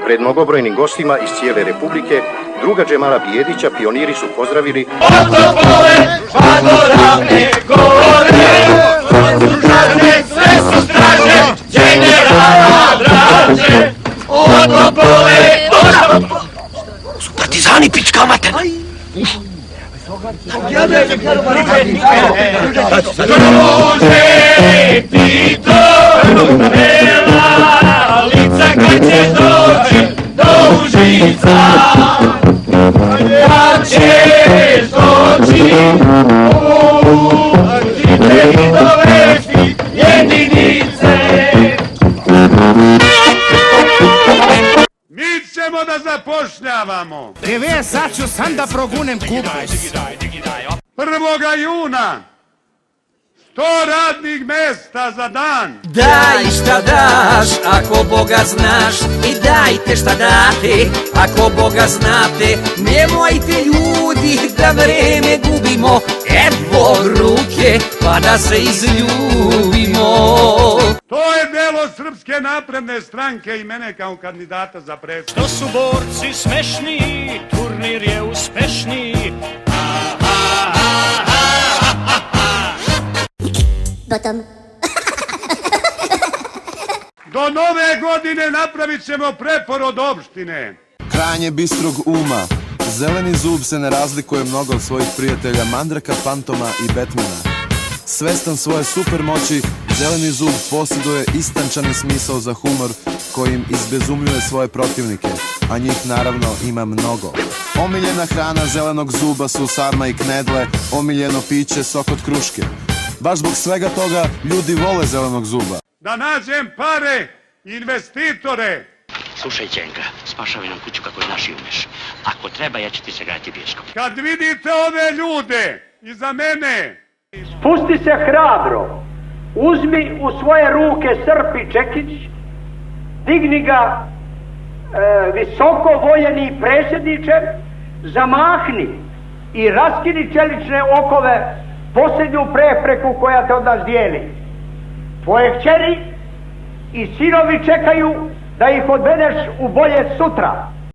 Pred mnogobrojnim gostima iz cijele Republike, druga Džemala Bijedića pioniri su pozdravili od Topole pa do Ravne gore, od Sužane sve su straže, generala draže, od Topole do... Su partizani, pička mater! Druže, Tito, bela lica kad će doći do Užica, kad ćeš doći u Titove jedinice. Mi ćemo da zapošljavamo. Evo sad ću sam da progunem kupus. 1. juna 100 radnih mesta za dan. Daj šta daš, ako Boga znaš, i dajte šta date, ako Boga znate. Nemojte ljudi da vreme gubimo, evo ruke pa da se izljubimo. To je delo Srpske napredne stranke i mene kao kandidata za predsjednika. Što su borci smešni, turnir je uspešniji. Bottom. Do nove godine napravit ćemo preporod opštine. Krajnje bistrog uma. Zeleni zub se ne razlikuje mnogo od svojih prijatelja Mandraka, Fantoma i Batmana. Svestan svoje supermoći, Zeleni zub posjeduje istančani smisao za humor kojim izbezumljuje svoje protivnike, a njih naravno ima mnogo. Omiljena hrana Zelenog zuba su sarma i knedle, omiljeno piće sok od kruške. Baš zbog svega toga ljudi vole Zelenog zuba. Da nađem pare, investitore. Slušaj, Đenga, spašavaj nam kuću kako naši umeš. Ako treba, ja ću ti se gledati biješkom. Kad vidite ove ljude iza mene, spusti se hrabro, uzmi u svoje ruke srp i čekić, digni ga visoko, voljeni predsjedniče, zamahni i raskini čelične okove, posljednju prepreku koja te od nas dijeli. Tvoje kćeri i sinovi čekaju da ih odvedeš u bolje sutra.